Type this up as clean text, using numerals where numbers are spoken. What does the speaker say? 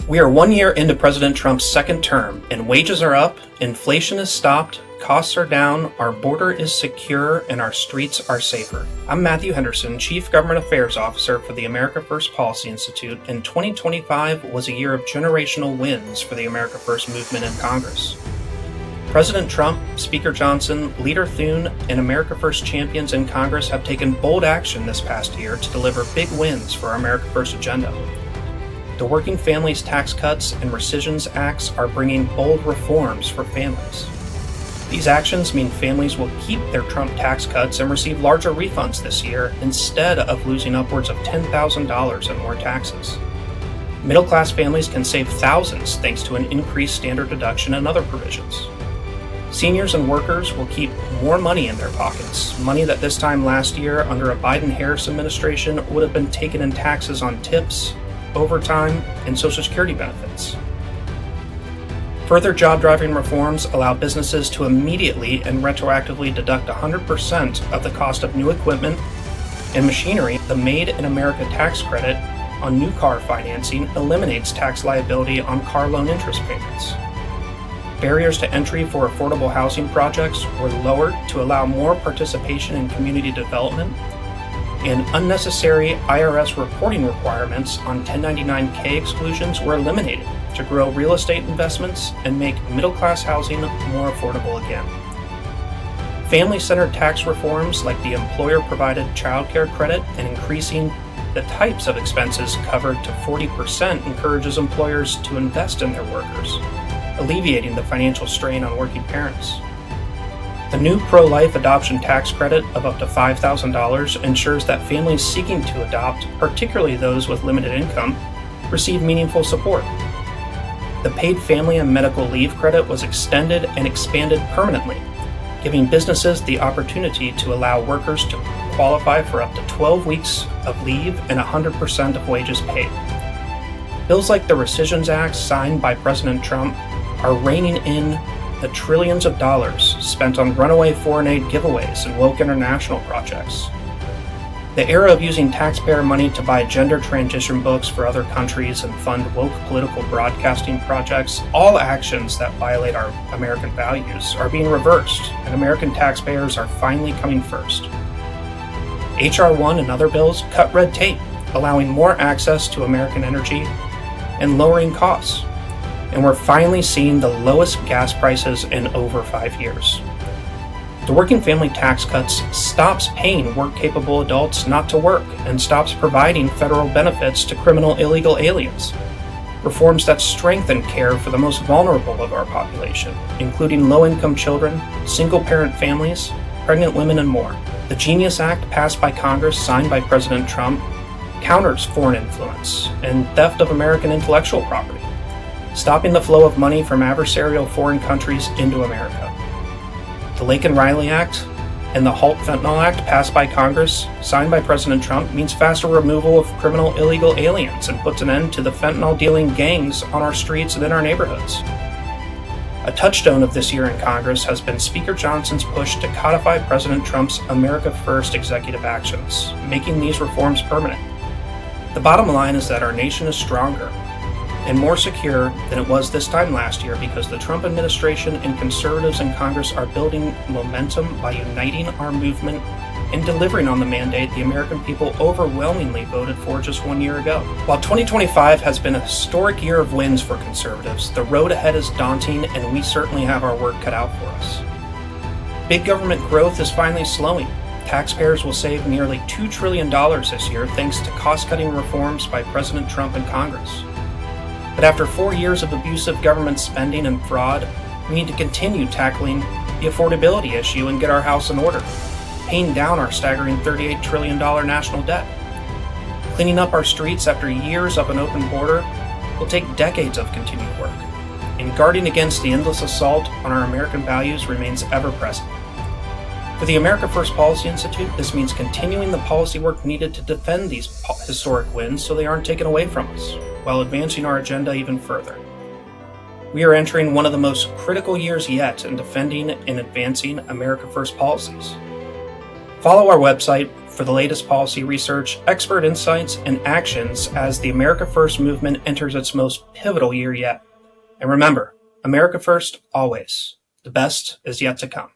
We are 1 year into President Trump's second term, and wages are up, inflation is stopped, costs are down, our border is secure, and our streets are safer. I'm Matthew Henderson, Chief Government Affairs Officer for the America First Policy Institute, and 2025 was a year of generational wins for the America First movement in Congress. President Trump, Speaker Johnson, Leader Thune, and America First champions in Congress have taken bold action this past year to deliver big wins for our America First agenda. The Working Families Tax Cuts and Rescissions Acts are bringing bold reforms for families. These actions mean families will keep their Trump tax cuts and receive larger refunds this year instead of losing upwards of $10,000 in more taxes. Middle-class families can save thousands thanks to an increased standard deduction and other provisions. Seniors and workers will keep more money in their pockets, money that this time last year under a Biden-Harris administration would have been taken in taxes on tips, overtime, and Social Security benefits. Further job-driving reforms allow businesses to immediately and retroactively deduct 100% of the cost of new equipment and machinery. The Made in America tax credit on new car financing eliminates tax liability on car loan interest payments. Barriers to entry for affordable housing projects were lowered to allow more participation in community development, and unnecessary IRS reporting requirements on 1099-K exclusions were eliminated to grow real estate investments and make middle-class housing more affordable again. Family-centered tax reforms like the employer-provided child care credit and increasing the types of expenses covered to 40% encourages employers to invest in their workers, alleviating the financial strain on working parents. The new pro-life adoption tax credit of up to $5,000 ensures that families seeking to adopt, particularly those with limited income, receive meaningful support. The paid family and medical leave credit was extended and expanded permanently, giving businesses the opportunity to allow workers to qualify for up to 12 weeks of leave and 100% of wages paid. Bills like the Rescissions Act signed by President Trump are reining in the trillions of dollars spent on runaway foreign aid giveaways and woke international projects. The era of using taxpayer money to buy gender transition books for other countries and fund woke political broadcasting projects, all actions that violate our American values, are being reversed, and American taxpayers are finally coming first. H.R. 1 and other bills cut red tape, allowing more access to American energy and lowering costs. And we're finally seeing the lowest gas prices in over 5 years. The Working Family Tax Cuts stops paying work-capable adults not to work and stops providing federal benefits to criminal illegal aliens. Reforms that strengthen care for the most vulnerable of our population, including low-income children, single-parent families, pregnant women, and more. The Genius Act passed by Congress, signed by President Trump, counters foreign influence and theft of American intellectual property, stopping the flow of money from adversarial foreign countries into America. The Laken-Riley Act and the Halt Fentanyl Act passed by Congress, signed by President Trump, means faster removal of criminal illegal aliens and puts an end to the fentanyl-dealing gangs on our streets and in our neighborhoods. A touchstone of this year in Congress has been Speaker Johnson's push to codify President Trump's America First executive actions, making these reforms permanent. The bottom line is that our nation is stronger and more secure than it was this time last year because the Trump administration and conservatives in Congress are building momentum by uniting our movement and delivering on the mandate the American people overwhelmingly voted for just 1 year ago. While 2025 has been a historic year of wins for conservatives, the road ahead is daunting and we certainly have our work cut out for us. Big government growth is finally slowing. Taxpayers will save nearly $2 trillion this year thanks to cost-cutting reforms by President Trump and Congress. But after 4 years of abusive government spending and fraud, we need to continue tackling the affordability issue and get our house in order, paying down our staggering $38 trillion national debt. Cleaning up our streets after years of an open border will take decades of continued work, and guarding against the endless assault on our American values remains ever present. For the America First Policy Institute, this means continuing the policy work needed to defend these historic wins so they aren't taken away from us, while advancing our agenda even further. We are entering one of the most critical years yet in defending and advancing America First policies. Follow our website for the latest policy research, expert insights, and actions as the America First movement enters its most pivotal year yet. And remember, America First always. The best is yet to come.